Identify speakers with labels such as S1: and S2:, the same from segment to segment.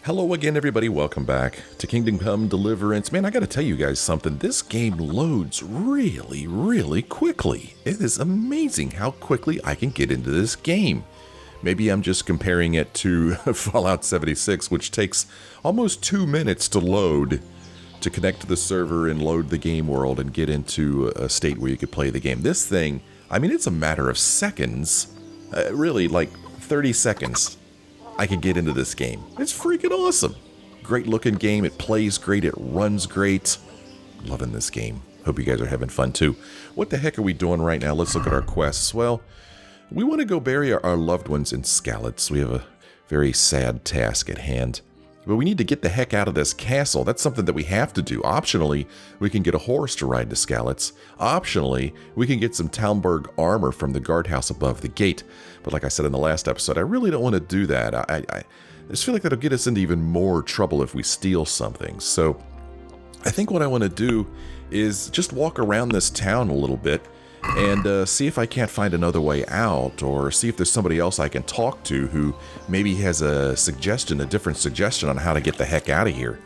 S1: Hello again, everybody. Welcome back to Kingdom Come Deliverance. Man, I gotta tell you guys something. This game loads really quickly. It is amazing how quickly I can get into this game. Maybe I'm just comparing it to Fallout 76, which takes almost 2 minutes to load, to connect to the server and load the game world and get into a state where you could play the game. This thing, I mean, it's a matter of seconds, really like 30 seconds. I could get into this game. It's freaking awesome. Great looking game. It plays great. It runs great. Loving this game. Hope you guys are having fun too. What the heck are we doing right now? Let's look at our quests. Well, we want to go bury our loved ones in Skalitz. We have a very sad task at hand. But we need to get the heck out of this castle. That's something that we have to do. Optionally, we can get a horse to ride to Skalitz. Optionally, we can get some Talmberg armor from the guardhouse above the gate. But like I said in the last episode, I really don't want to do that. I just feel like that'll get us into even more trouble if we steal something. So I think what I want to do is just walk around this town a little bit and see if I can't find another way out, or see if there's somebody else I can talk to who maybe has a suggestion, a different suggestion on how to get the heck out of here.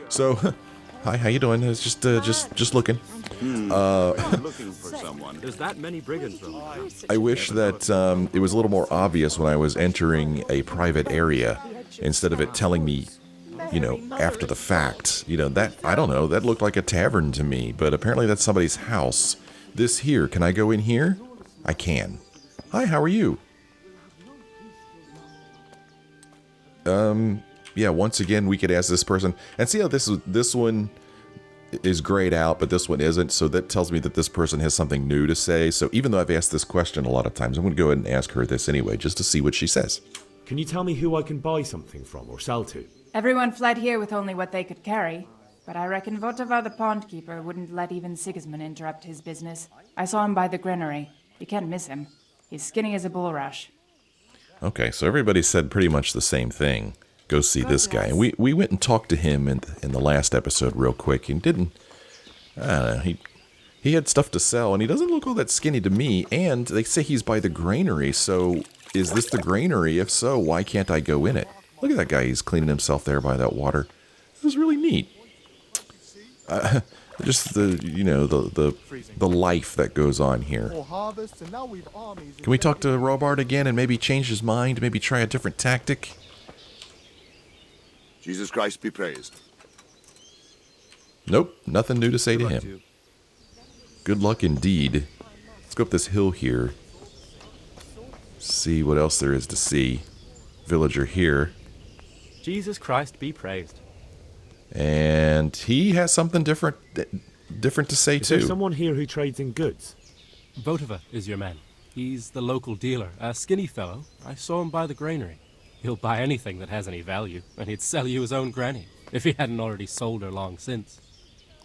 S1: So, hi, how you doing? It's just looking.
S2: I'm looking for someone.
S3: There's that many brigands, though.
S1: I wish that it was a little more obvious when I was entering a private area, instead of it telling me, you know, after the fact. You know, that, I don't know, that looked like a tavern to me, but apparently that's somebody's house. This here, can I go in here? I can. Hi, how are you? Yeah, once again, we could ask this person, and see how this one is grayed out, but this one isn't, so that tells me that this person has something new to say. So even though I've asked this question a lot of times, I'm going to go ahead and ask her this anyway, just to see what she says.
S3: Can you tell me who I can buy something from or sell to?
S4: Everyone fled here with only what they could carry, but I reckon Votava the pondkeeper wouldn't let even Sigismund interrupt his business. I saw him by the granary. You can't miss him. He's skinny as a bulrush.
S1: Okay, so everybody said pretty much the same thing. Go see this guy. And we went and talked to him in the last episode real quick, and didn't, I don't know, he had stuff to sell, and he doesn't look all that skinny to me, and they say he's by the granary, so is this the granary? If so, why can't I go in it? Look at that guy, he's cleaning himself there by that water. It was really neat. Just the, you know, the life that goes on here. Can we talk to Robert again and maybe change his mind, maybe try a different tactic?
S2: Jesus Christ be praised.
S1: Nope, nothing new to say to him. Good luck indeed. Let's go up this hill here. See what else there is to see. Villager here.
S5: Jesus Christ be praised.
S1: And he has something different to say
S3: Is
S1: too.
S3: there someone here who trades in goods?
S5: Votava is your man. He's the local dealer, a skinny fellow. I saw him by the granary. He'll buy anything that has any value, and he'd sell you his own granny, if he hadn't already sold her long since.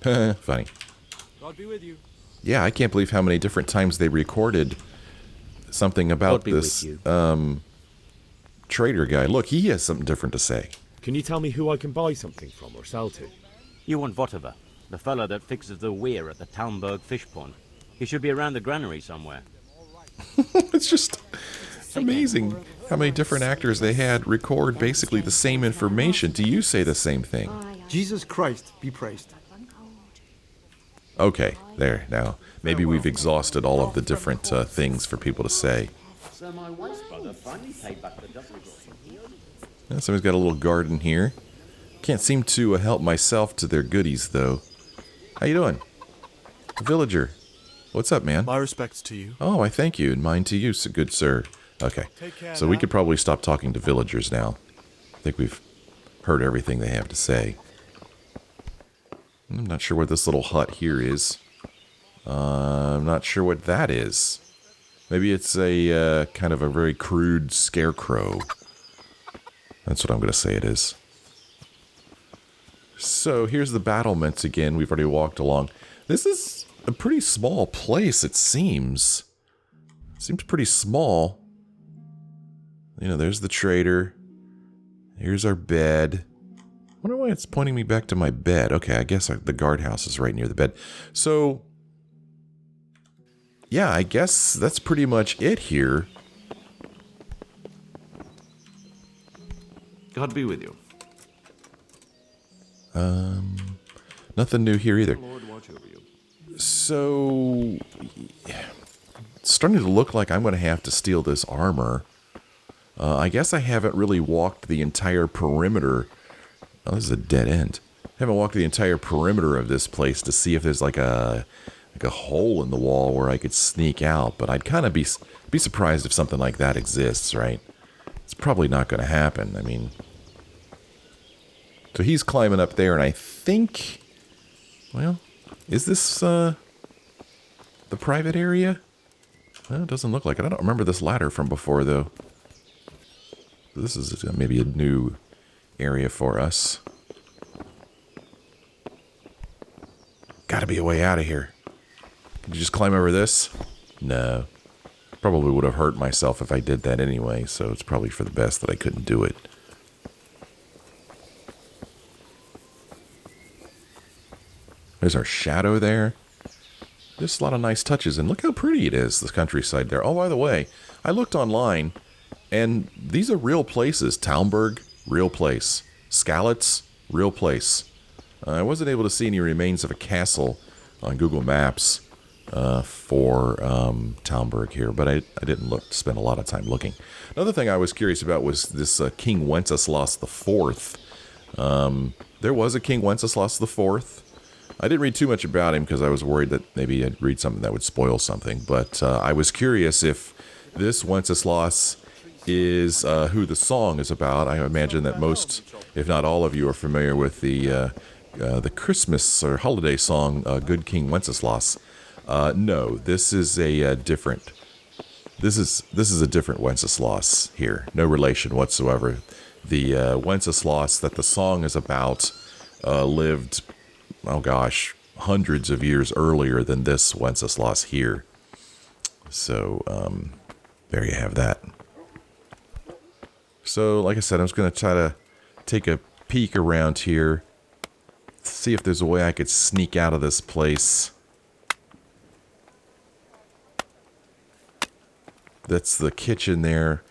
S1: Funny.
S5: God be with you.
S1: Yeah, I can't believe how many different times they recorded something about this trader guy. Look, he has something different to say.
S3: Can you tell me who I can buy something from or sell to?
S6: You want Votava, the fellow that fixes the weir at the Talmberg fish pond. He should be around the granary somewhere.
S1: It's just amazing how many different actors they had record basically the same information. Do you say the same thing?
S7: Jesus Christ be praised.
S1: Okay, there, now. Maybe we've exhausted all of the different things for people to say. Yeah, somebody's got a little garden here. Can't seem to help myself to their goodies, though. How you doing? Villager. What's up, man?
S7: My respects to you.
S1: Oh, I thank you, and mine to you, good sir. Okay, so we could probably stop talking to villagers now. I think we've heard everything they have to say. I'm not sure what this little hut here is. I'm not sure what that is. Maybe it's a kind of a very crude scarecrow. That's what I'm going to say it is. So here's the battlements again. We've already walked along. This is a pretty small place, it seems. Seems pretty small. You know, there's the trader. Here's our bed. I wonder why it's pointing me back to my bed. Okay, I guess the guardhouse is right near the bed. So, yeah, I guess that's pretty much it here.
S8: God be with you.
S1: Nothing new here either.
S8: Lord watch over you.
S1: So, it's starting to look like I'm going to have to steal this armor. I guess I haven't really walked the entire perimeter. Oh, this is a dead end. I haven't walked the entire perimeter of this place to see if there's like a hole in the wall where I could sneak out. But I'd kind of be surprised if something like that exists, right? It's probably not going to happen. I mean, so he's climbing up there, and I think, well, is this the private area? Well, it doesn't look like it. I don't remember this ladder from before, though. This is maybe a new area for us. Gotta be a way out of here. Did you just climb over this? No. Probably would have hurt myself if I did that anyway, so it's probably for the best that I couldn't do it. There's our shadow there. There's a lot of nice touches, and look how pretty it is, the countryside there. Oh, by the way, I looked online, and these are real places. Talmberg, real place. Skalitz, real place. I wasn't able to see any remains of a castle on Google Maps for Talmberg here, but I didn't spend a lot of time looking. Another thing I was curious about was this King Wenceslas IV. There was a King Wenceslas IV. I didn't read too much about him because I was worried that maybe I'd read something that would spoil something, but I was curious if this Wenceslas is who the song is about. I imagine that most, if not all of you, are familiar with the Christmas or holiday song, Good King Wenceslas. No, this is a different. This is a different Wenceslas here. No relation whatsoever. The Wenceslas that the song is about lived, oh gosh, hundreds of years earlier than this Wenceslas here. So there you have that. So, like I said, I'm just going to try to take a peek around here, see if there's a way I could sneak out of this place. That's the kitchen there.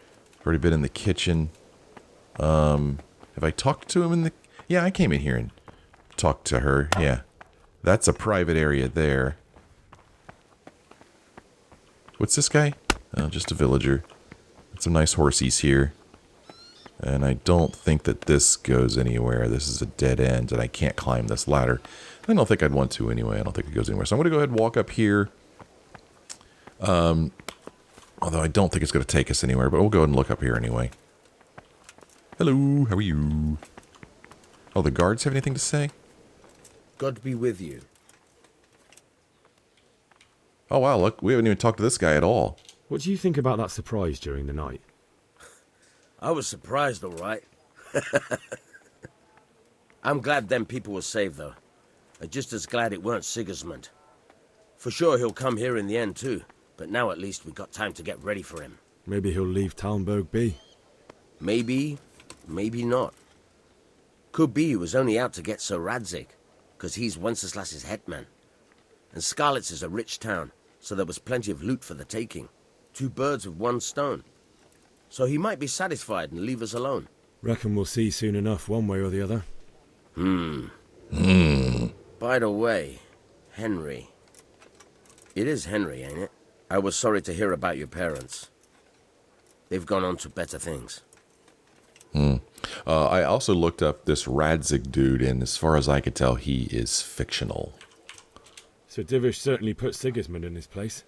S1: Already been in the kitchen. Have I talked to him in the... Yeah, I came in here and talked to her. Yeah. That's a private area there. What's this guy? Oh, just a villager. Some nice horsies here. And I don't think that this goes anywhere. This is a dead end, and I can't climb this ladder. I don't think I'd want to anyway. I don't think it goes anywhere. So I'm going to go ahead and walk up here. Although I don't think it's going to take us anywhere, but we'll go ahead and look up here anyway. Hello, how are you? Oh, the guards have anything to say?
S9: God be with you.
S1: Oh, wow, look, we haven't even talked to this guy at all.
S3: What do you think about that surprise during the night?
S9: I was surprised, all right. I'm glad them people were saved, though. I'm just as glad it weren't Sigismund. For sure he'll come here in the end, too. But now at least we've got time to get ready for him.
S3: Maybe he'll leave Talmberg be.
S9: Maybe, maybe not. Could be he was only out to get Sir Radzik, because he's Wenceslas's hetman. And Skalitz is a rich town, so there was plenty of loot for the taking. 2 birds with 1 stone. So he might be satisfied and leave us alone.
S3: Reckon we'll see soon enough, one way or the other.
S9: By the way, Henry. It is Henry, ain't it? I was sorry to hear about your parents. They've gone on to better things.
S1: I also looked up this Radzik dude, and as far as I could tell, he is fictional.
S3: So Divish certainly put Sigismund in his place.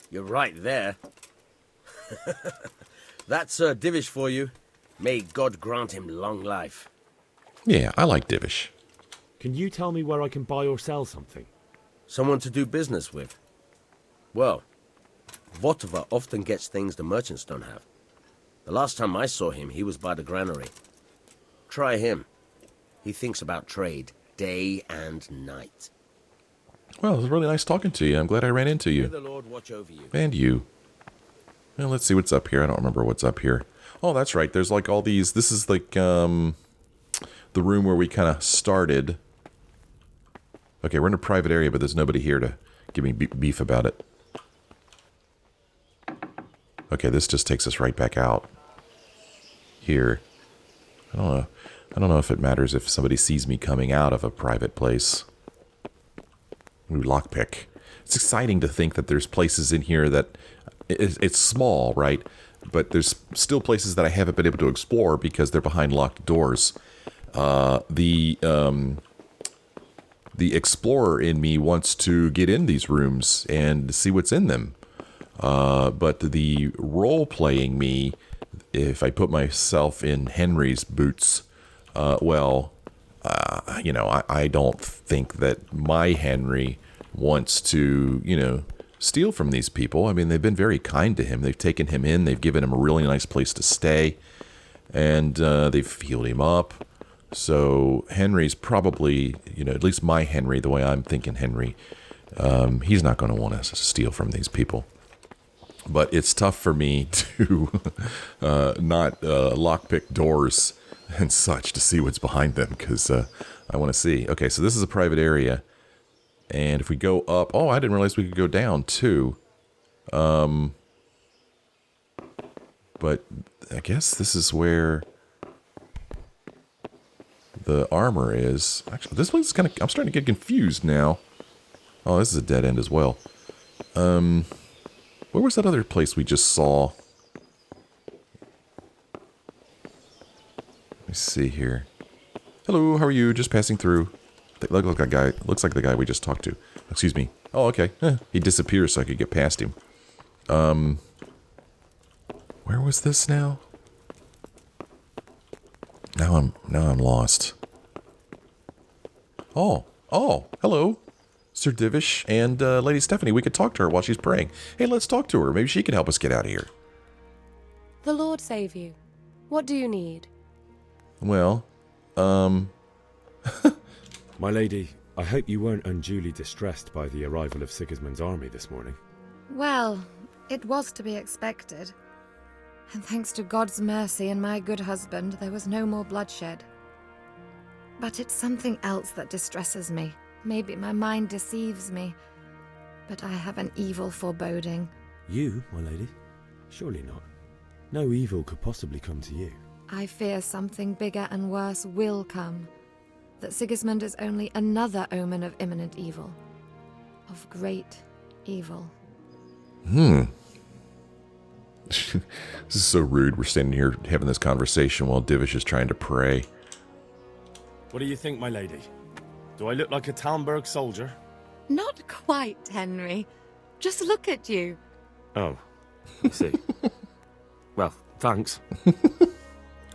S9: You're right there. That's Sir Divish for you. May God grant him long life.
S1: Yeah, I like Divish.
S3: Can you tell me where I can buy or sell something?
S9: Someone to do business with. Well, Votova often gets things the merchants don't have. The last time I saw him, he was by the granary. Try him. He thinks about trade day and night.
S1: Well, it was really nice talking to you. I'm glad I ran into
S9: May
S1: you.
S9: the Lord watch over you.
S1: And you. Well, let's see what's up here. I don't remember what's up here. Oh, that's right. There's like all these... This is like the room where we kind of started. Okay, we're in a private area, but there's nobody here to give me beef about it. Okay, this just takes us right back out. Here. I don't know if it matters if somebody sees me coming out of a private place. Ooh, lockpick. It's exciting to think that there's places in here that it's small, right? But there's still places that I haven't been able to explore because they're behind locked doors. The explorer in me wants to get in these rooms and see what's in them. But the role-playing me, if I put myself in Henry's boots, you know, I don't think that my Henry wants to, you know, steal from these people. I mean, they've been very kind to him. They've taken him in. They've given him a really nice place to stay. And they've healed him up. So Henry's probably, you know, at least my Henry, the way I'm thinking Henry, he's not going to want to steal from these people. But it's tough for me to not lockpick doors and such to see what's behind them because I want to see. Okay, so this is a private area. And if we go up... Oh, I didn't realize we could go down, too. But I guess this is where the armor is. Actually, this place is kind of... I'm starting to get confused now. Oh, this is a dead end as well. Where was that other place we just saw? Let me see here. Hello, how are you? Just passing through. Look like guy. Looks like the guy we just talked to. Excuse me. Oh, okay. He disappears so I could get past him. Where was this now? Now I'm lost. Oh, hello, Sir Divish and Lady Stephanie. We could talk to her while she's praying. Hey, let's talk to her. Maybe she can help us get out of here.
S8: The Lord save you. What do you need?
S1: Well,
S3: My lady, I hope you weren't unduly distressed by the arrival of Sigismund's army this morning.
S8: Well, it was to be expected. And thanks to God's mercy and my good husband, there was no more bloodshed. But it's something else that distresses me. Maybe my mind deceives me. But I have an evil foreboding.
S3: You, my lady? Surely not. No evil could possibly come to you.
S8: I fear something bigger and worse will come. That Sigismund is only another omen of imminent evil. Of great evil.
S1: This is so rude. We're standing here having this conversation while Divish is trying to pray.
S7: What do you think, my lady? Do I look like a Talmberg soldier?
S8: Not quite, Henry. Just look at you.
S7: Oh, I see. Well, thanks.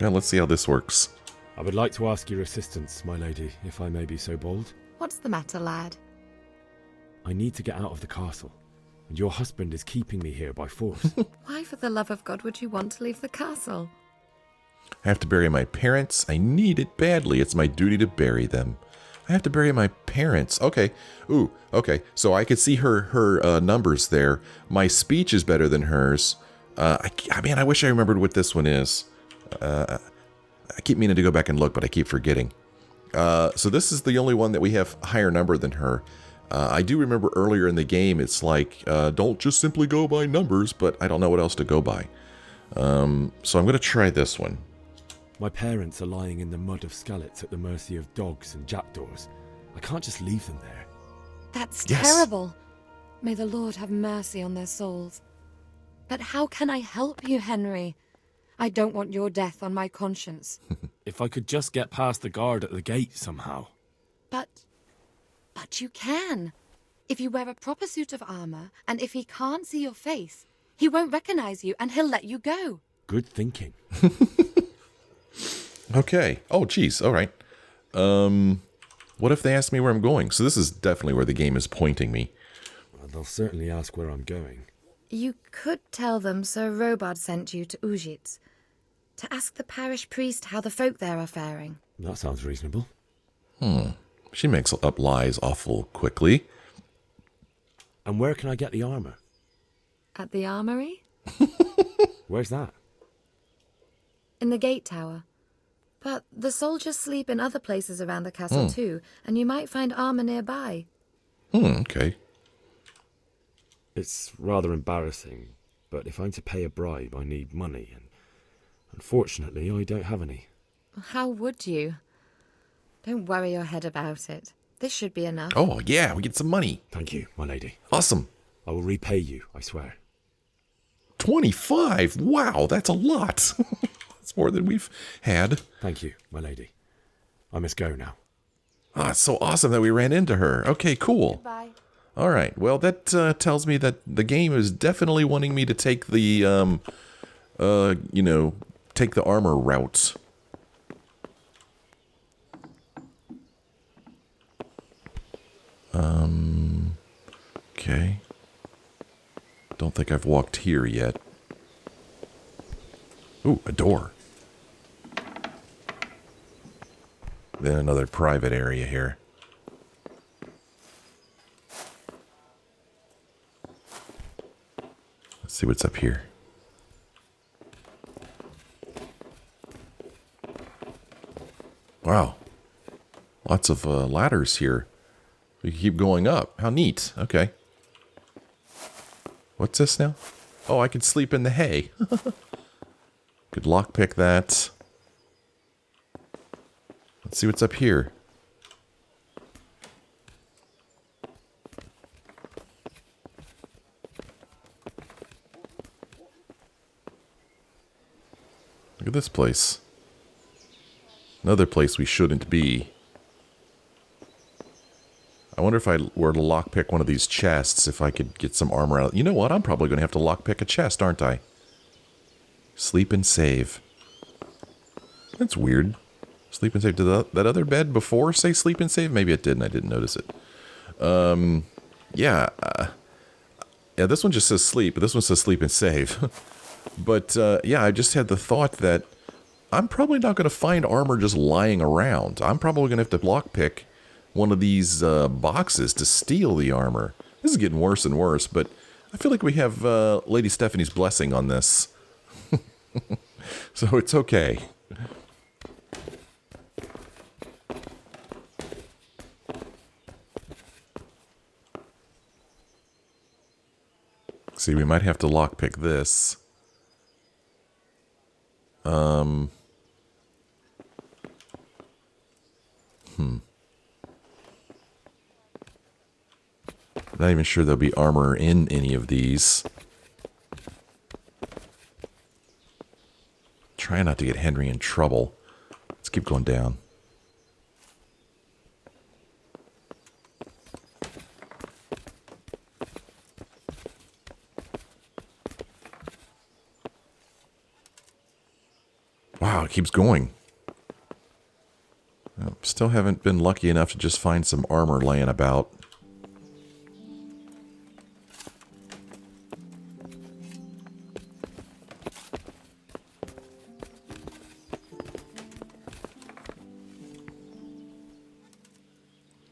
S1: Now let's see how this works.
S3: I would like to ask your assistance, my lady, if I may be so bold.
S8: What's the matter, lad?
S3: I need to get out of the castle, and your husband is keeping me here by force.
S8: Why, for the love of God, would you want to leave the castle?
S1: I have to bury my parents. I need it badly. It's my duty to bury them. I have to bury my parents. Okay. Ooh, okay. So I could see her numbers there. My speech is better than hers. I wish I remembered what this one is. I keep meaning to go back and look, but I keep forgetting. So this is the only one that we have a higher number than her. I do remember earlier in the game, it's like, don't just simply go by numbers, but I don't know what else to go by. So I'm going to try this one.
S3: My parents are lying in the mud of Skalitz at the mercy of dogs and jackdaws. I can't just leave them there.
S8: That's
S1: Yes.
S8: terrible. May the Lord have mercy on their souls. But how can I help you, Henry? I don't want your death on my conscience.
S7: If I could just get past the guard at the gate somehow.
S8: But you can. If you wear a proper suit of armor, and if he can't see your face, he won't recognize you and he'll let you go.
S3: Good thinking.
S1: Okay. Oh, geez. All right. What if they ask me where I'm going? So this is definitely where the game is pointing me.
S3: Well, they'll certainly ask where I'm going.
S8: You could tell them Sir Robard sent you to Ujitz to ask the parish priest how the folk there are faring.
S3: That sounds reasonable.
S1: She makes up lies awful quickly.
S3: And where can I get the armor?
S8: At the armory?
S3: Where's that?
S8: In the gate tower. But the soldiers sleep in other places around the castle too, and you might find armor nearby.
S1: Okay.
S3: It's rather embarrassing, but if I'm to pay a bribe, I need money, and unfortunately, I don't have any.
S8: How would you? Don't worry your head about it. This should be enough.
S1: Oh, yeah, we get some money.
S3: Thank you, my lady.
S1: Awesome.
S3: I will repay you, I swear.
S1: 25? Wow, that's a lot. That's more than we've had.
S3: Thank you, my lady. I must go now.
S1: Ah, it's so awesome that we ran into her. Okay, cool.
S8: Goodbye.
S1: All right. Well, that tells me that the game is definitely wanting me to take the, take the armor route. Okay. Don't think I've walked here yet. Ooh, a door. Then another private area here. Let's see what's up here. Wow. Lots of ladders here. We can keep going up. How neat. Okay. What's this now? Oh, I can sleep in the hay. Could lockpick that. Let's see what's up here. Look at this place. Another place we shouldn't be. I wonder if I were to lockpick one of these chests, if I could get some armor out. You know what? I'm probably going to have to lockpick a chest, aren't I? Sleep and save. That's weird. Sleep and save. Did that other bed before say sleep and save? Maybe it didn't. I didn't notice it. Yeah. Yeah, this one just says sleep, but this one says sleep and save. But, yeah, I just had the thought that I'm probably not going to find armor just lying around. I'm probably going to have to lockpick one of these boxes to steal the armor. This is getting worse and worse, but I feel like we have Lady Stephanie's blessing on this. So it's okay. See, we might have to lockpick this. Not even sure there'll be armor in any of these. Try not to get Henry in trouble. Let's keep going down. Wow, it keeps going. Still haven't been lucky enough to just find some armor laying about.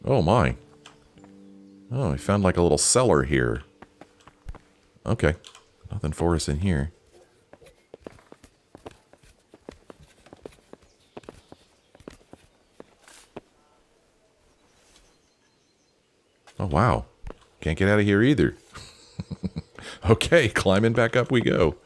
S1: Oh my. Oh, I found like a little cellar here. Okay. Nothing for us in here. Oh, wow. Can't get out of here either. Okay, climbing back up we go.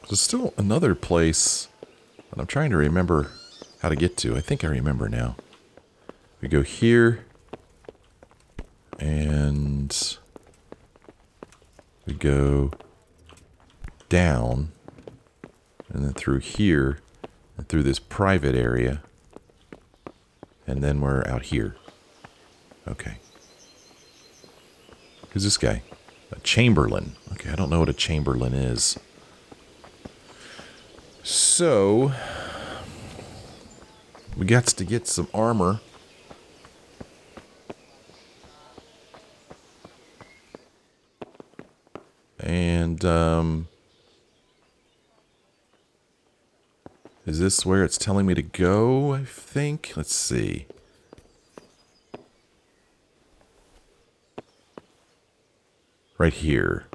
S1: There's still another place that I'm trying to remember how to get to. I think I remember now. We go here, and we go down, and then through here, and through this private area, and then we're out here. Okay. Who's this guy? A Chamberlain. Okay, I don't know what a Chamberlain is. So, we got to get some armor. And, is this where it's telling me to go, I think? Let's see. Right here.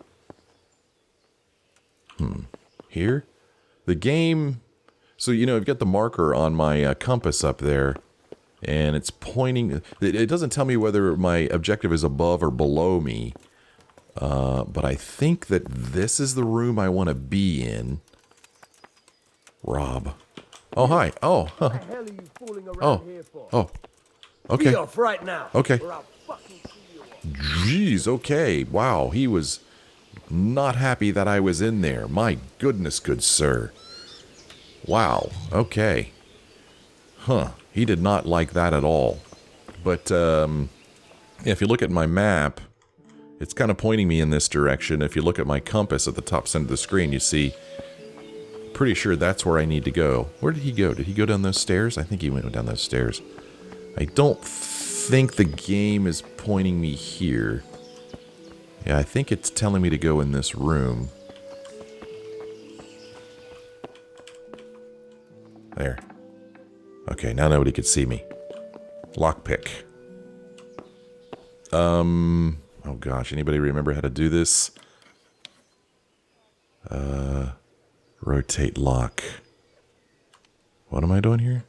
S1: Here? The game So, you know, I've got the marker on my compass up there, and it's pointing... It doesn't tell me whether my objective is above or below me, but I think that this is the room I want to be in. Rob. Oh, hi. Oh.
S9: What the hell are you fooling around
S1: Oh.
S9: here for?
S1: Oh. Okay.
S9: Be off right now.
S1: Okay.
S9: or I'll fucking see you off.
S1: Jeez, okay. Wow, he was not happy that I was in there. My goodness, good sir. Wow, okay. Huh, he did not like that at all. But, if you look at my map, it's kind of pointing me in this direction. If you look at my compass at the top center of the screen, you see... Pretty sure that's where I need to go. Where did he go? Did he go down those stairs? I think he went down those stairs. I don't think the game is pointing me here. Yeah, I think it's telling me to go in this room. There. Okay, now nobody could see me. Lockpick. Oh gosh, anybody remember how to do this? Rotate lock. What am I doing here?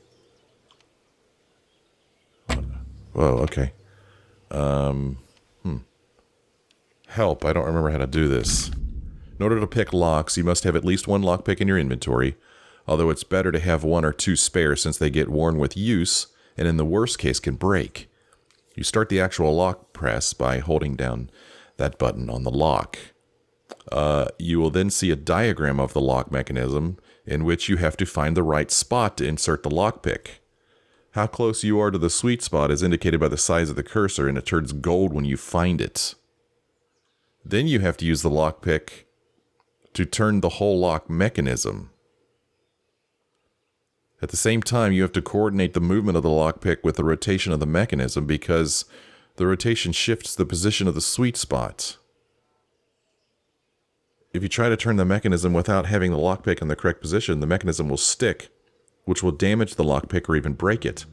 S1: Whoa, okay. Help, I don't remember how to do this. In order to pick locks, you must have at least one lockpick in your inventory, although it's better to have one or two spare since they get worn with use, and in the worst case can break. You start the actual lock press by holding down that button on the lock. You will then see a diagram of the lock mechanism in which you have to find the right spot to insert the lockpick. How close you are to the sweet spot is indicated by the size of the cursor, and it turns gold when you find it. Then you have to use the lockpick to turn the whole lock mechanism. At the same time, you have to coordinate the movement of the lockpick with the rotation of the mechanism because the rotation shifts the position of the sweet spot. If you try to turn the mechanism without having the lockpick in the correct position, the mechanism will stick, which will damage the lockpick or even break it.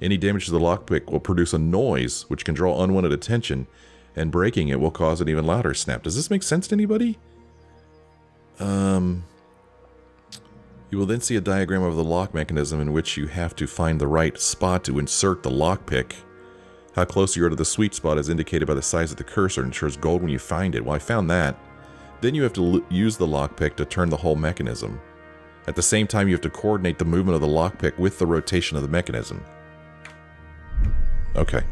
S1: Any damage to the lockpick will produce a noise, which can draw unwanted attention, and breaking it will cause an even louder snap. Does this make sense to anybody? You will then see a diagram of the lock mechanism in which you have to find the right spot to insert the lockpick. How close you are to the sweet spot is indicated by the size of the cursor and ensures gold when you find it. Well, I found that. Then you have to use the lockpick to turn the whole mechanism. At the same time, you have to coordinate the movement of the lockpick with the rotation of the mechanism. Okay.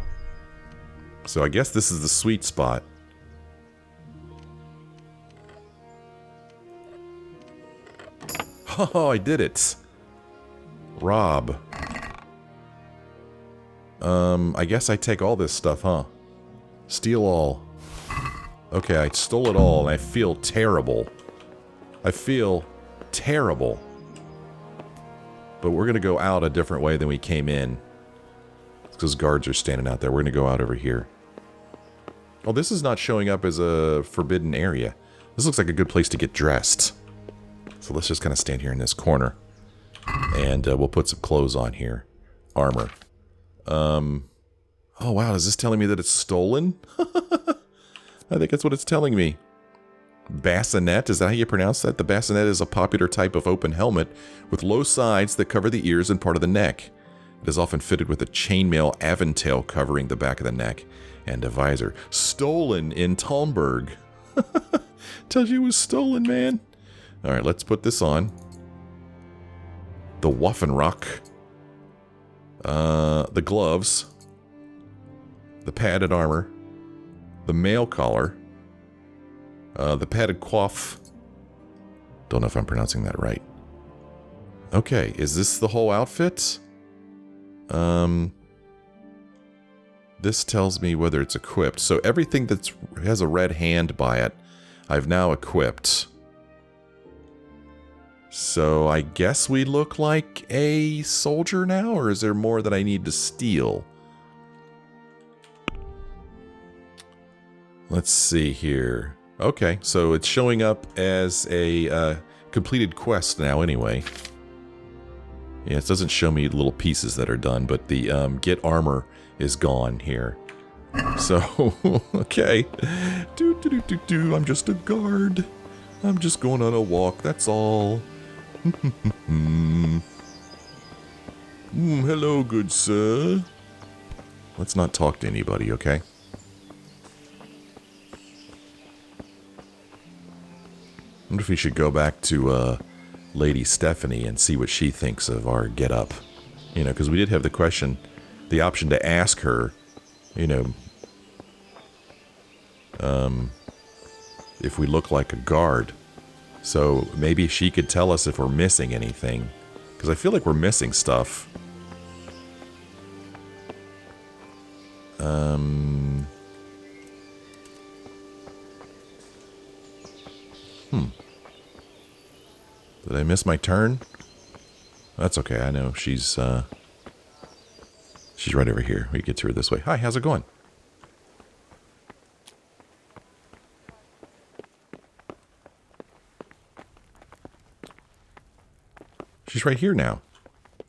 S1: So I guess this is the sweet spot. Oh, I did it. Rob. I guess I take all this stuff, huh? Steal all. Okay, I stole it all, and I feel terrible. I feel terrible. But we're going to go out a different way than we came in. It's because guards are standing out there. We're going to go out over here. Oh, this is not showing up as a forbidden area. This looks like a good place to get dressed. So let's just kind of stand here in this corner. And we'll put some clothes on here. Armor. Oh, wow. Is this telling me that it's stolen? I think that's what it's telling me. Bassinet, is that how you pronounce that? The bassinet is a popular type of open helmet with low sides that cover the ears and part of the neck. It is often fitted with a chainmail aventail covering the back of the neck and a visor. Stolen in Talmberg. Tells you it was stolen, man. Alright, let's put this on. The Waffenrock. The gloves. The padded armor. The mail collar. The padded coif. Don't know if I'm pronouncing that right. Okay, is this the whole outfit? This tells me whether it's equipped. So everything that has a red hand by it, I've now equipped. So I guess we look like a soldier now, or is there more that I need to steal? Let's see here. Okay, so it's showing up as a completed quest now anyway. Yeah, it doesn't show me little pieces that are done, but the get armor is gone here. So, okay. I'm just a guard. I'm just going on a walk, that's all. Hello, good sir. Let's not talk to anybody, okay? I wonder if we should go back to Lady Stephanie and see what she thinks of our get-up. You know, because we did have the option to ask her, you know, if we look like a guard. So maybe she could tell us if we're missing anything. Because I feel like we're missing stuff. Did I miss my turn? That's okay, I know. She's right over here. We get to her this way. Hi, how's it going? She's right here now.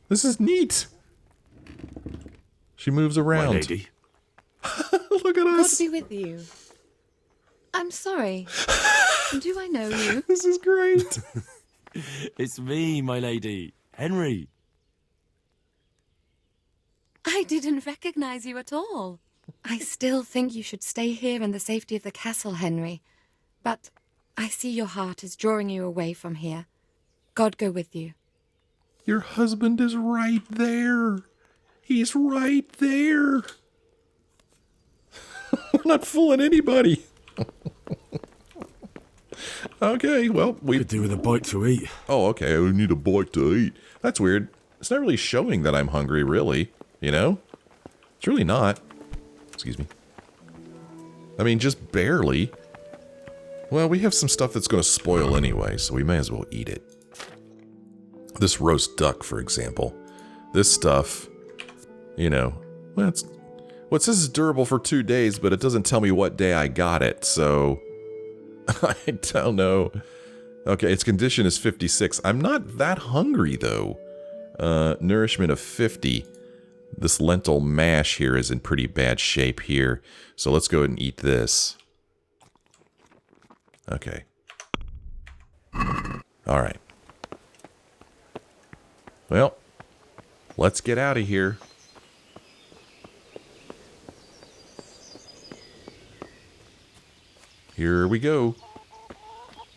S1: This is neat. She moves around.
S7: My lady.
S1: Look at us.
S8: God be with you. I'm sorry. Do I know you?
S1: This is great.
S7: It's me, my lady. Henry.
S8: I didn't recognize you at all. I still think you should stay here in the safety of the castle, Henry. But I see your heart is drawing you away from here. God go with you.
S1: Your husband is right there. He's right there. We're not fooling anybody. Okay, well, we
S3: could do with a bite to eat.
S1: Oh, okay, I need a bite to eat. That's weird. It's not really showing that I'm hungry, really. You know? It's really not. Excuse me. I mean, just barely. Well, we have some stuff that's going to spoil anyway, so we may as well eat it. This roast duck, for example. This stuff, you know, well, it says it's durable for 2 days, but it doesn't tell me what day I got it, so I don't know. Okay, its condition is 56. I'm not that hungry, though. Nourishment of 50. This lentil mash here is in pretty bad shape here, so let's go ahead and eat this. Okay. All right. Well, let's get out of here. Here we go.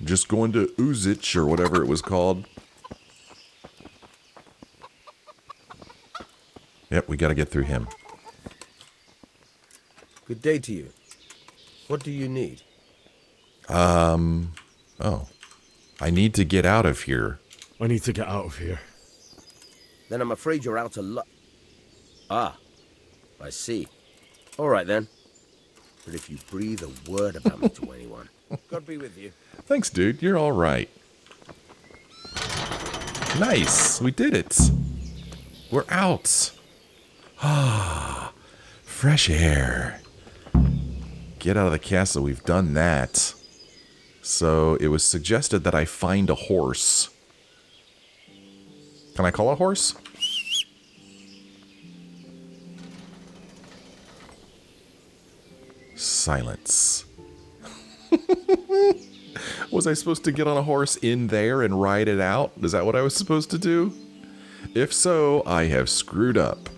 S1: Just going to Uzich, or whatever it was called. Yep, we gotta get through him.
S9: Good day to you. What do you need?
S1: Oh. I need to get out of here.
S3: I need to get out of here.
S9: Then I'm afraid you're out of luck. Ah, I see. All right, then. But if you breathe a word about me to anyone, God be with you.
S1: Thanks, dude. You're all right. Nice. We did it. We're out. Ah, fresh air. Get out of the castle. We've done that. So it was suggested that I find a horse. Can I call a horse? Silence. Was I supposed to get on a horse in there and ride it out? Is that what I was supposed to do? If so, I have screwed up.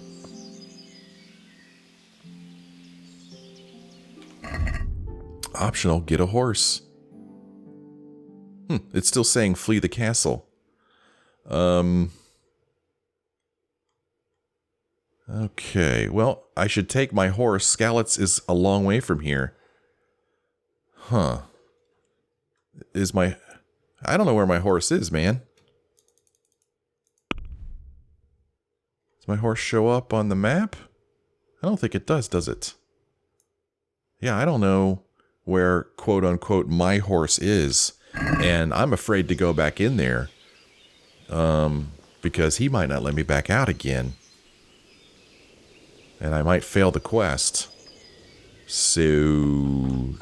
S1: Optional, get a horse. It's still saying flee the castle. Okay, well, I should take my horse. Skalitz is a long way from here. Huh. I don't know where my horse is, man. Does my horse show up on the map? I don't think it does it? Yeah, I don't know where, quote-unquote, my horse is. And I'm afraid to go back in there. Because he might not let me back out again. And I might fail the quest. So...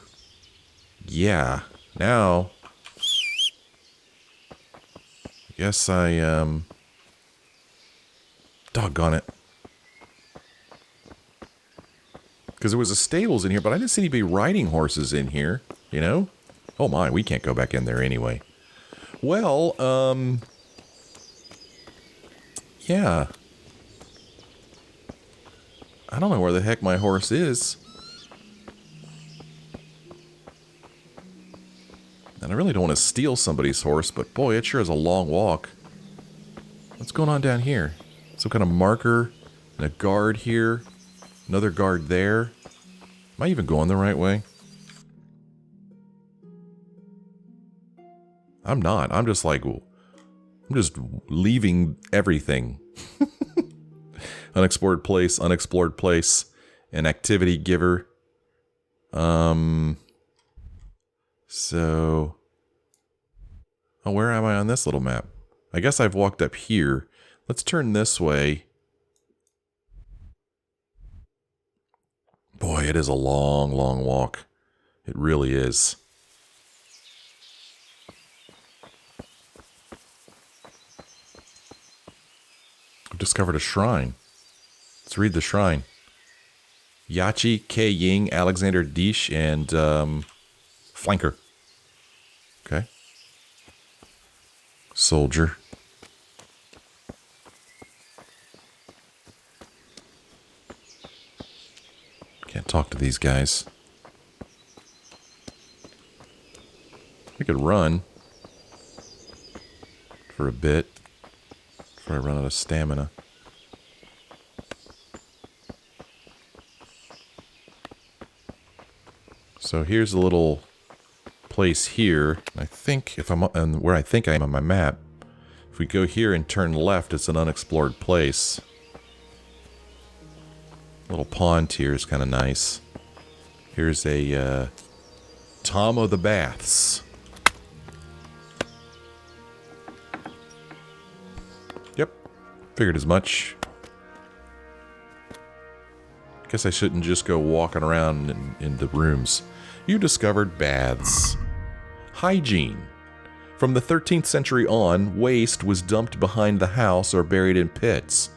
S1: yeah. Now... I guess I, doggone it. Because there was a stables in here, but I didn't see anybody riding horses in here, you know? Oh my, we can't go back in there anyway. Well, Yeah. I don't know where the heck my horse is. And I really don't want to steal somebody's horse, but boy, it sure is a long walk. What's going on down here? Some kind of marker and a guard here. Another guard there. Am I even going the right way? I'm not. I'm just like, I'm just leaving everything. Unexplored place, an activity giver. So, oh, where am I on this little map? I guess I've walked up here. Let's turn this way. Boy, it is a long, long walk. It really is. I've discovered a shrine. Let's read the shrine. Yachi, K. Ying, Alexander Dish, and Flanker. Okay. Soldier. Can't talk to these guys. I could run for a bit before I run out of stamina. So here's a little place here. I think if I'm and where I think I am on my map, if we go here and turn left, it's an unexplored place. Little pond here is kind of nice. Here's a Tom of the Baths. Yep, figured as much. Guess I shouldn't just go walking around in the rooms. You discovered baths. Hygiene. From the 13th century on, waste was dumped behind the house or buried in pits.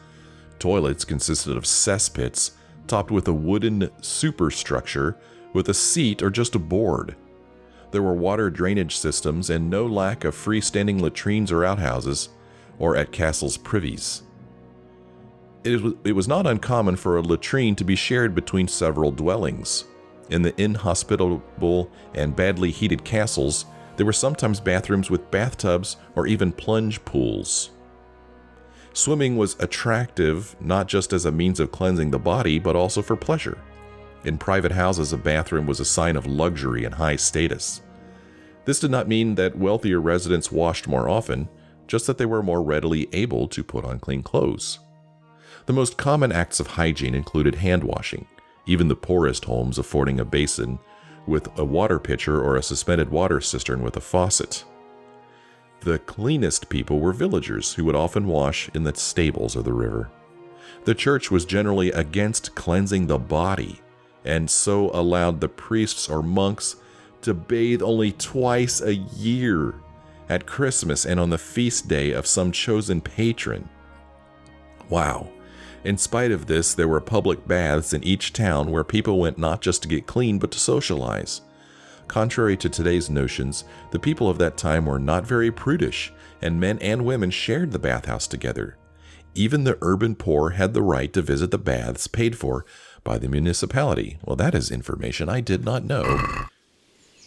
S1: Toilets consisted of cesspits, topped with a wooden superstructure with a seat or just a board. There were water drainage systems and no lack of freestanding latrines or outhouses, or at castles' privies. It was not uncommon for a latrine to be shared between several dwellings. In the inhospitable and badly heated castles, there were sometimes bathrooms with bathtubs or even plunge pools. Swimming was attractive not just as a means of cleansing the body, but also for pleasure. In private houses, a bathroom was a sign of luxury and high status. This did not mean that wealthier residents washed more often, just that they were more readily able to put on clean clothes. The most common acts of hygiene included hand washing, even the poorest homes affording a basin with a water pitcher or a suspended water cistern with a faucet. The cleanest people were villagers who would often wash in the stables or the river. The church was generally against cleansing the body, and so allowed the priests or monks to bathe only twice a year, at Christmas and on the feast day of some chosen patron. Wow. In spite of this, there were public baths in each town where people went not just to get clean, but to socialize. Contrary to today's notions, the people of that time were not very prudish, and men and women shared the bathhouse together. Even the urban poor had the right to visit the baths paid for by the municipality. Well, that is information I did not know.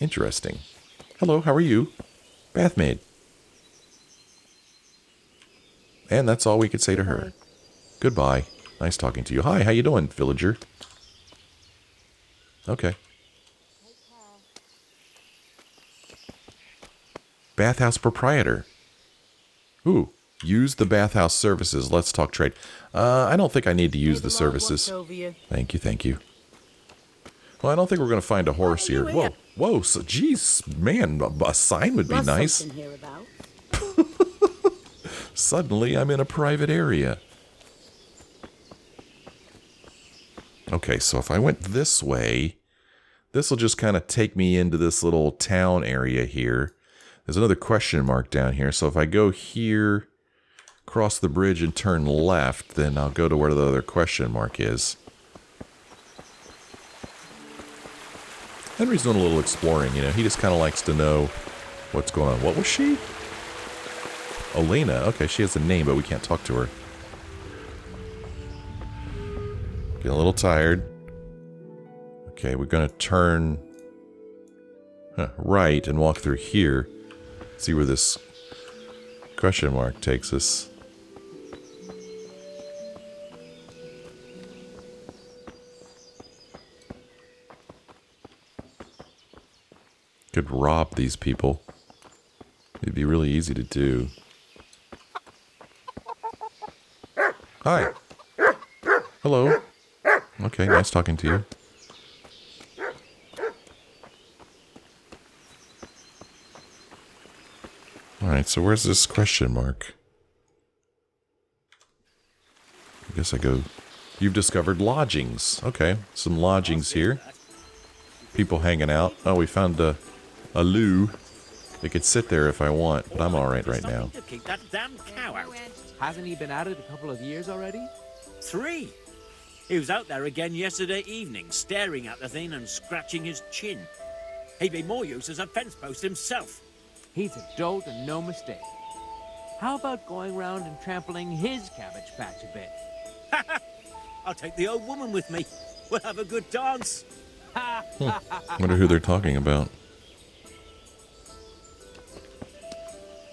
S1: Interesting. Hello, how are you? Bathmaid. And that's all we could say to her. Goodbye. Nice talking to you. Hi, how you doing, villager? Okay. Bathhouse proprietor. Ooh, use the bathhouse services. Let's talk trade. I don't think I need to use the services. Thank you, thank you. Well, I don't think we're going to find a horse here. Whoa, whoa, so, geez, man, a sign would be nice. Suddenly, I'm in a private area. Okay, so if I went this way, this will just kind of take me into this little town area here. There's another question mark down here, so if I go here, cross the bridge and turn left, then I'll go to where the other question mark is. Henry's doing a little exploring, you know, he just kind of likes to know what's going on. What was she? Elena, okay, she has a name, but we can't talk to her. Feeling a little tired. Okay, we're gonna turn right and walk through here. See where this question mark takes us. Could rob these people. It'd be really easy to do. Hi. Hello. Okay, nice talking to you. Alright, so where's this question mark? I guess I go... You've discovered lodgings. Okay, some lodgings here. People hanging out. Oh, we found a loo. They could sit there if I want, but I'm alright right now.
S6: Keep that damn cow out.
S10: Hasn't he been at it a couple of years already?
S6: 3. He was out there again yesterday evening, staring at the thing and scratching his chin. He'd be more use as a fence post himself.
S10: He's a dolt and no mistake. How about going round and trampling his cabbage patch a bit?
S6: I'll take the old woman with me. We'll have a good dance.
S1: Wonder who they're talking about.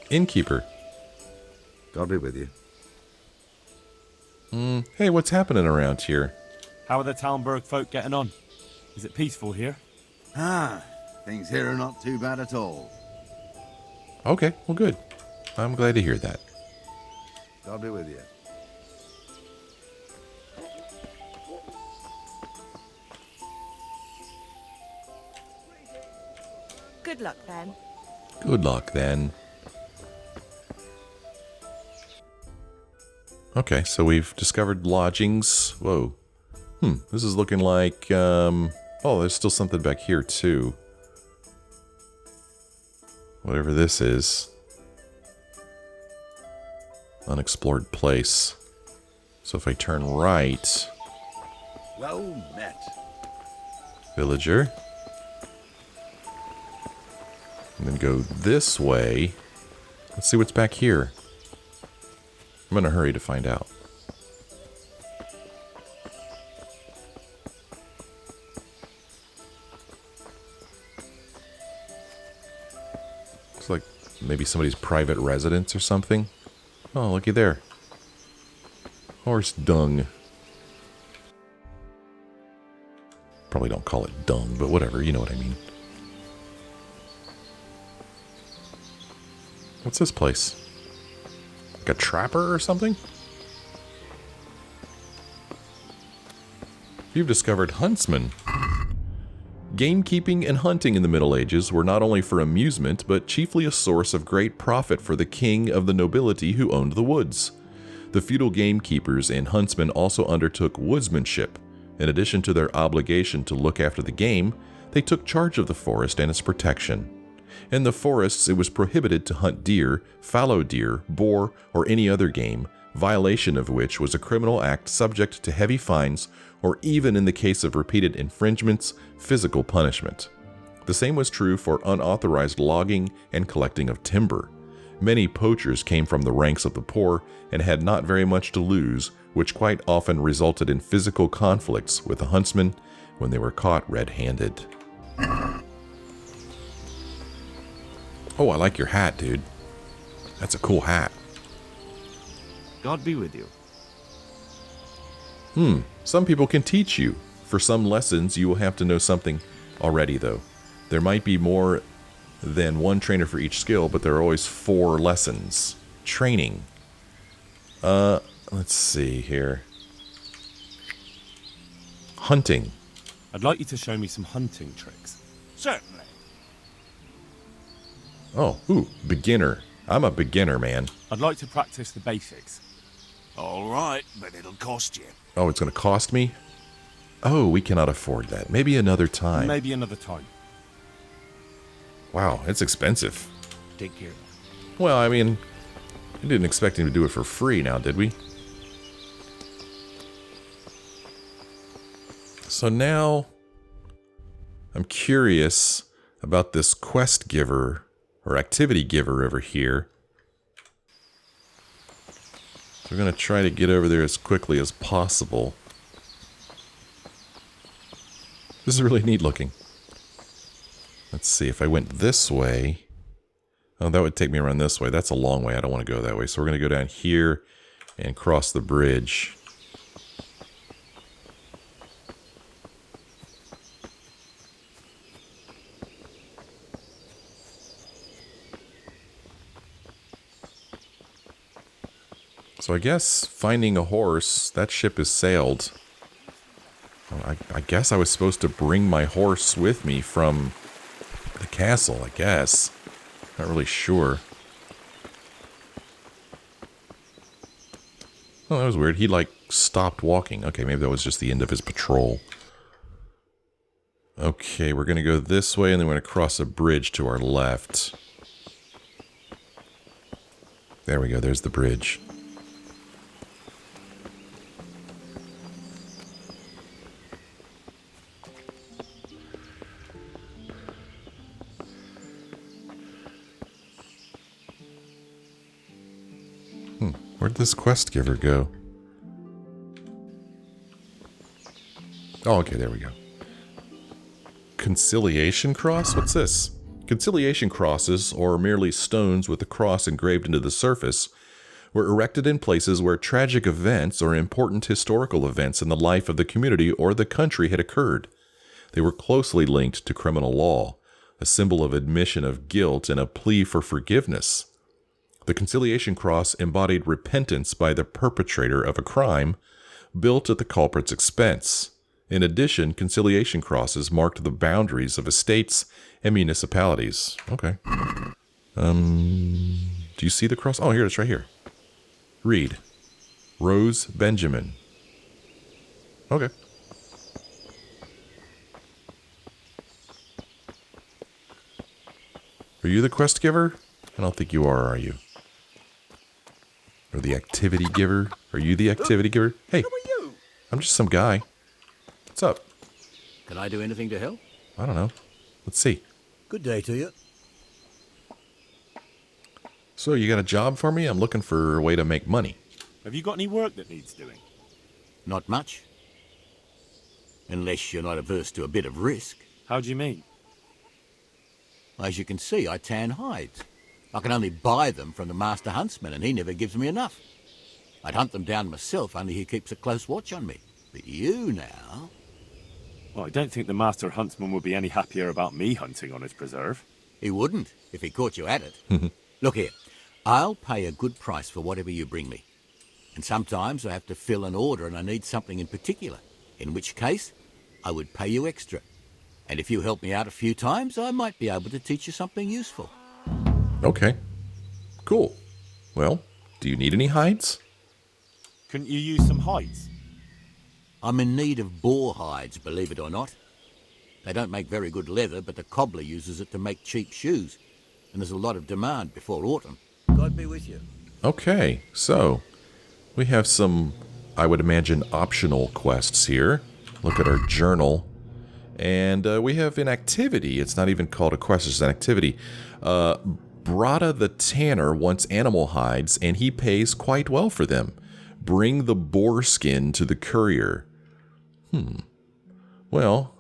S1: Innkeeper.
S2: God be with you.
S1: Hey, what's happening around here?
S7: How are the Talmberg folk getting on? Is it peaceful here?
S2: Things here are not too bad at all.
S1: Okay, well good. I'm glad to hear that.
S2: God be with you.
S11: Good luck, then.
S1: Good luck, then. Okay, so we've discovered lodgings. Whoa. This is looking like, oh, there's still something back here, too. Whatever this is. Unexplored place. So if I turn right...
S2: Well met.
S1: Villager. And then go this way. Let's see what's back here. I'm in a hurry to find out. Looks like maybe somebody's private residence or something. Oh, looky there. Horse dung. Probably don't call it dung, but whatever, you know what I mean. What's this place? Like a trapper or something? You've discovered huntsmen. Gamekeeping and hunting in the Middle Ages were not only for amusement, but chiefly a source of great profit for the king of the nobility who owned the woods. The feudal gamekeepers and huntsmen also undertook woodsmanship. In addition to their obligation to look after the game, they took charge of the forest and its protection. In the forests, it was prohibited to hunt deer, fallow deer, boar, or any other game, violation of which was a criminal act subject to heavy fines or even in the case of repeated infringements, physical punishment. The same was true for unauthorized logging and collecting of timber. Many poachers came from the ranks of the poor and had not very much to lose, which quite often resulted in physical conflicts with the huntsmen when they were caught red-handed. Oh, I like your hat, dude. That's a cool hat.
S6: God be with you.
S1: Some people can teach you. For some lessons, you will have to know something already, though. There might be more than one trainer for each skill, but there are always 4 lessons. Training. Let's see here. Hunting.
S7: I'd like you to show me some hunting tricks.
S2: Certainly.
S1: Oh, beginner. I'm a beginner, man.
S7: I'd like to practice the basics.
S2: All right, but it'll cost you.
S1: Oh, it's going to cost me? Oh, we cannot afford that. Maybe another time.
S7: Maybe another time.
S1: Wow, it's expensive.
S6: Take care.
S1: Well, I mean, we didn't expect him to do it for free now, did we? So now, I'm curious about this quest giver, or activity giver over here. So we're going to try to get over there as quickly as possible. This is really neat looking. Let's see, if I went this way... Oh, that would take me around this way. That's a long way. I don't want to go that way. So we're going to go down here and cross the bridge. So I guess finding a horse, that ship is sailed. Well, I guess I was supposed to bring my horse with me from the castle, I guess. Not really sure. Oh, that was weird. He, like, stopped walking. Okay, maybe that was just the end of his patrol. Okay, we're going to go this way, and then we're going to cross a bridge to our left. There we go. There's the bridge. Where'd this quest giver go? Oh, okay, there we go. Conciliation cross? What's this? Conciliation crosses, or merely stones with a cross engraved into the surface, were erected in places where tragic events or important historical events in the life of the community or the country had occurred. They were closely linked to criminal law, a symbol of admission of guilt and a plea for forgiveness. The Conciliation Cross embodied repentance by the perpetrator of a crime built at the culprit's expense. In addition, Conciliation Crosses marked the boundaries of estates and municipalities. Okay. Do you see the cross? Oh, here, it's right here. Read. Rose Benjamin. Okay. Are you the quest giver? I don't think you are you? Or the activity giver? Are you the activity giver? Hey, who are you? I'm just some guy. What's up?
S6: Can I do anything to help?
S1: I don't know. Let's see.
S6: Good day to you.
S1: So, you got a job for me? I'm looking for a way to make money.
S7: Have you got any work that needs doing?
S6: Not much. Unless you're not averse to a bit of risk.
S7: How do you mean?
S6: As you can see, I tan hides. I can only buy them from the master huntsman, and he never gives me enough. I'd hunt them down myself, only he keeps a close watch on me. But you now...
S7: Well, I don't think the master huntsman would be any happier about me hunting on his preserve.
S6: He wouldn't, if he caught you at it. Look here, I'll pay a good price for whatever you bring me. And sometimes I have to fill an order and I need something in particular, in which case I would pay you extra. And if you help me out a few times, I might be able to teach you something useful.
S1: Okay. Cool. Well, do you need any hides?
S7: Couldn't you use some hides?
S6: I'm in need of boar hides, believe it or not. They don't make very good leather, but the cobbler uses it to make cheap shoes. And there's a lot of demand before autumn. God be with you.
S1: Okay, so we have some, I would imagine, optional quests here. Look at our journal. And we have an activity. It's not even called a quest, it's an activity. Brada the Tanner wants animal hides, and he pays quite well for them. Bring the boar skin to the courier. Well,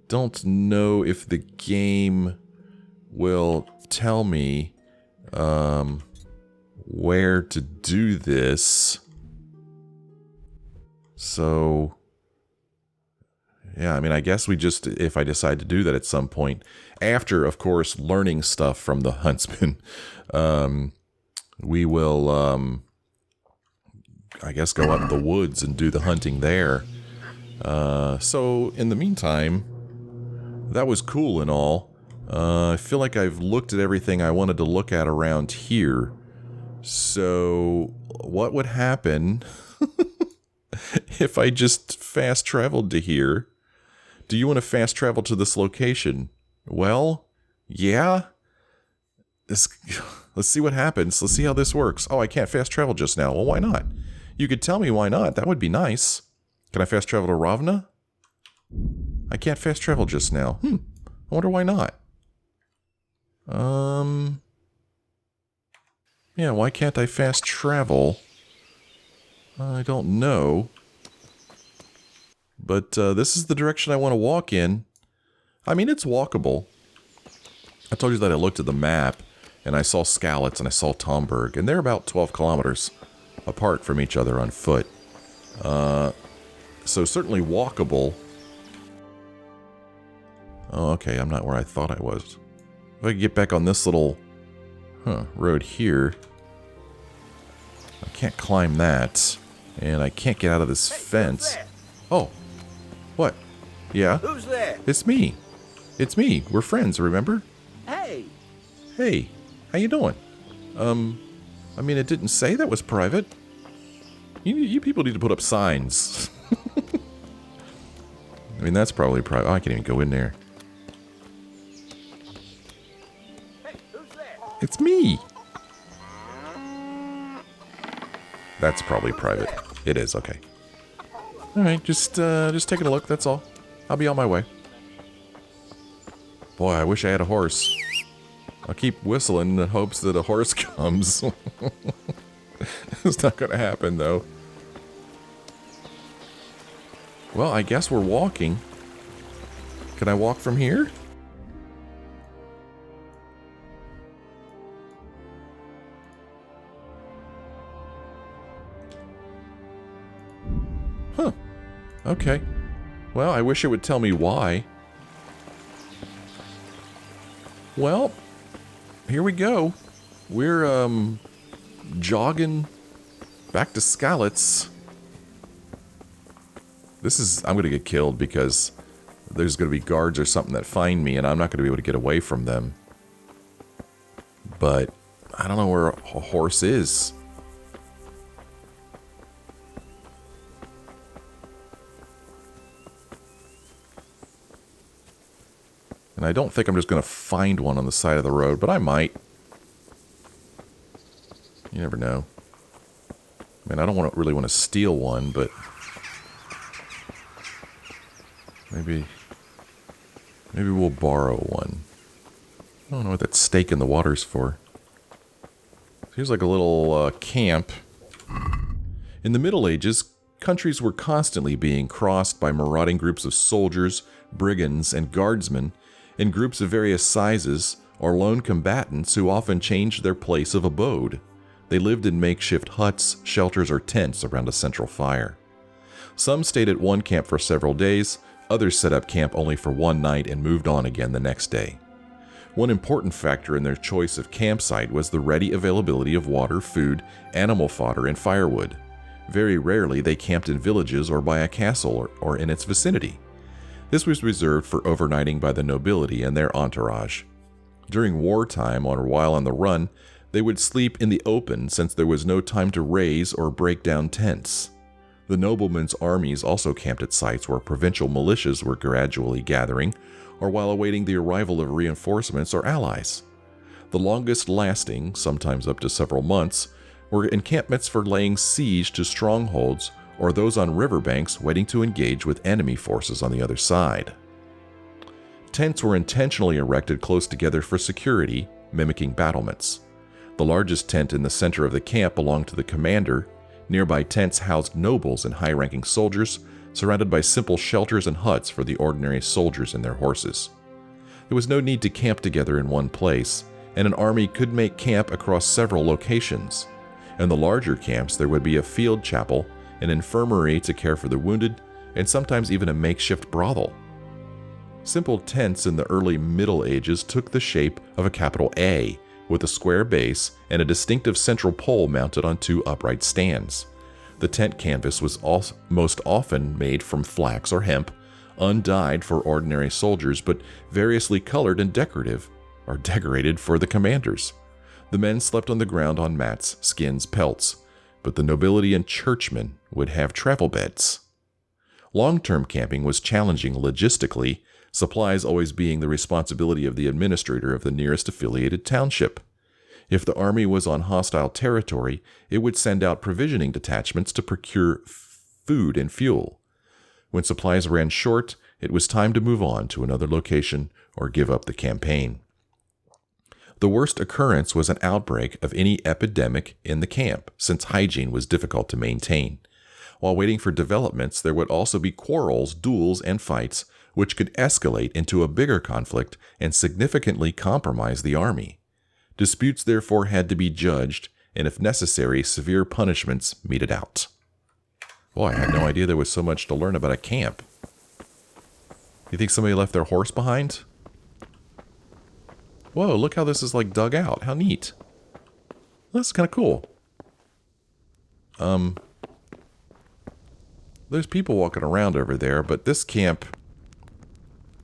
S1: don't know if the game will tell me where to do this. So, yeah, I mean, I guess we just, if I decide to do that at some point, after, of course, learning stuff from the huntsman, we will, I guess, go out in the woods and do the hunting there. So, in the meantime, that was cool and all. I feel like I've looked at everything I wanted to look at around here. So, what would happen if I just fast traveled to here? Do you want to fast travel to this location? Well, yeah. Let's see what happens. Let's see how this works. Oh, I can't fast travel just now. Well, why not? You could tell me why not. That would be nice. Can I fast travel to Ravna? I can't fast travel just now. I wonder why not. Yeah, why can't I fast travel? I don't know. but this is the direction I want to walk in. I mean, it's walkable. I told you that I looked at the map, and I saw Skalitz and I saw Talmberg, and they're about 12 kilometers apart from each other on foot. So certainly walkable. Oh, okay, I'm not where I thought I was. If I could get back on this little road here. I can't climb that. And I can't get out of this fence. Oh. What? Yeah?
S9: Who's there?
S1: It's me. It's me. We're friends, remember?
S9: Hey.
S1: Hey. How you doing? I mean, it didn't say that was private. You people need to put up signs. I mean, that's probably private. Oh, I can't even go in there.
S9: Hey, who's there?
S1: It's me. That's probably private. It is, okay. Alright, just taking a look, that's all. I'll be on my way. Boy, I wish I had a horse. I'll keep whistling in hopes that a horse comes. It's not gonna happen, though. Well, I guess we're walking. Can I walk from here? Huh. Okay. Well, I wish it would tell me why. Well, here we go. We're, jogging back to Skalitz. I'm gonna get killed because there's gonna be guards or something that find me and I'm not gonna be able to get away from them. But I don't know where a horse is. And I don't think I'm just gonna find one on the side of the road, but I might. You never know. I mean, I don't really want to steal one, but maybe we'll borrow one. I don't know what that stake in the water's for. Here's like a little camp. In the Middle Ages, countries were constantly being crossed by marauding groups of soldiers, brigands, and guardsmen in groups of various sizes, or lone combatants who often changed their place of abode. They lived in makeshift huts, shelters, or tents around a central fire. Some stayed at one camp for several days, others set up camp only for one night and moved on again the next day. One important factor in their choice of campsite was the ready availability of water, food, animal fodder, and firewood. Very rarely they camped in villages or by a castle or in its vicinity. This was reserved for overnighting by the nobility and their entourage. During wartime or while on the run, they would sleep in the open since there was no time to raise or break down tents. The noblemen's armies also camped at sites where provincial militias were gradually gathering, or while awaiting the arrival of reinforcements or allies. The longest lasting, sometimes up to several months, were encampments for laying siege to strongholds or those on riverbanks waiting to engage with enemy forces on the other side. Tents were intentionally erected close together for security, mimicking battlements. The largest tent in the center of the camp belonged to the commander. Nearby tents housed nobles and high-ranking soldiers, surrounded by simple shelters and huts for the ordinary soldiers and their horses. There was no need to camp together in one place, and an army could make camp across several locations. In the larger camps, there would be a field chapel, an infirmary to care for the wounded, and sometimes even a makeshift brothel. Simple tents in the early Middle Ages took the shape of a capital A, with a square base and a distinctive central pole mounted on two upright stands. The tent canvas was most often made from flax or hemp, undyed for ordinary soldiers, but variously colored and decorated for the commanders. The men slept on the ground on mats, skins, pelts, but the nobility and churchmen would have travel beds. Long-term camping was challenging logistically, supplies always being the responsibility of the administrator of the nearest affiliated township. If the army was on hostile territory, it would send out provisioning detachments to procure food and fuel. When supplies ran short, it was time to move on to another location or give up the campaign. The worst occurrence was an outbreak of any epidemic in the camp, since hygiene was difficult to maintain. While waiting for developments, there would also be quarrels, duels, and fights, which could escalate into a bigger conflict and significantly compromise the army. Disputes therefore had to be judged, and if necessary, severe punishments meted out. Boy, I had no idea there was so much to learn about a camp. You think somebody left their horse behind? Whoa, look how this is like dug out. How neat. That's kind of cool. There's people walking around over there, but this camp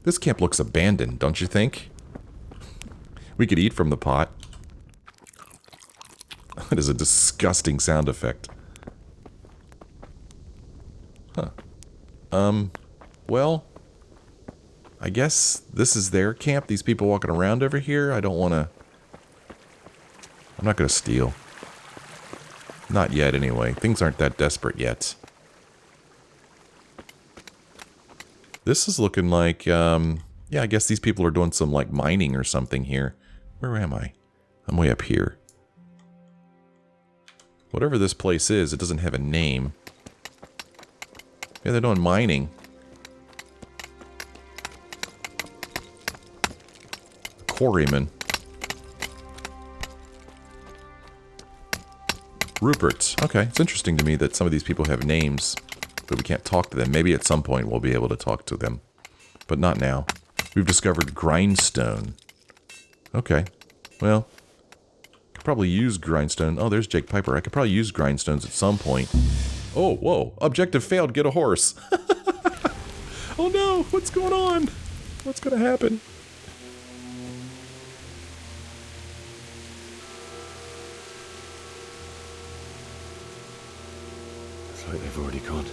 S1: looks abandoned, don't you think? We could eat from the pot. That is a disgusting sound effect. Huh. Well, I guess this is their camp, these people walking around over here. I don't want to... I'm not going to steal. Not yet, anyway. Things aren't that desperate yet. This is looking like, yeah, I guess these people are doing some, like, mining or something here. Where am I? I'm way up here. Whatever this place is, it doesn't have a name. Yeah, they're doing mining. Quarryman. Rupert. Okay, it's interesting to me that some of these people have names, but we can't talk to them. Maybe at some point we'll be able to talk to them, but not now. We've discovered grindstone. Okay, well, could probably use grindstone. Oh, there's Jake Piper. I could probably use grindstones at some point. Oh, whoa, objective failed, get a horse. Oh no, what's going on? What's gonna happen?
S3: It's like they've already gone.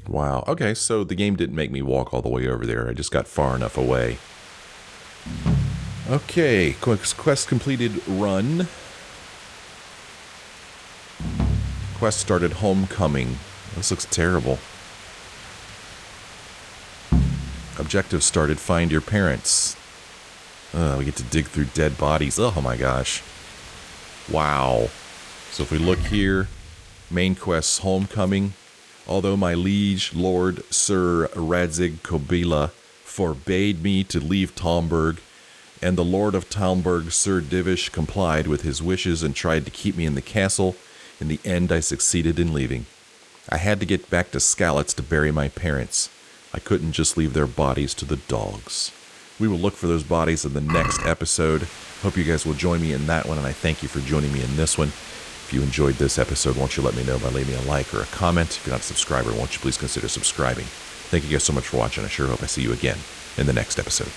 S1: Wow. Okay, so the game didn't make me walk all the way over there. I just got far enough away. Okay, quest completed run. Quest started homecoming. This looks terrible. Objective started find your parents. We get to dig through dead bodies. Oh my gosh. Wow. So if we look here, main quest homecoming. Although my liege, Lord Sir Radzig Kobila, forbade me to leave Talmberg, and the Lord of Talmberg, Sir Divish, complied with his wishes and tried to keep me in the castle, in the end I succeeded in leaving. I had to get back to Skalitz to bury my parents. I couldn't just leave their bodies to the dogs. We will look for those bodies in the next episode. Hope you guys will join me in that one, and I thank you for joining me in this one. If you enjoyed this episode, won't you let me know by leaving a like or a comment? If you're not a subscriber, won't you please consider subscribing? Thank you guys so much for watching. I sure hope I see you again in the next episode.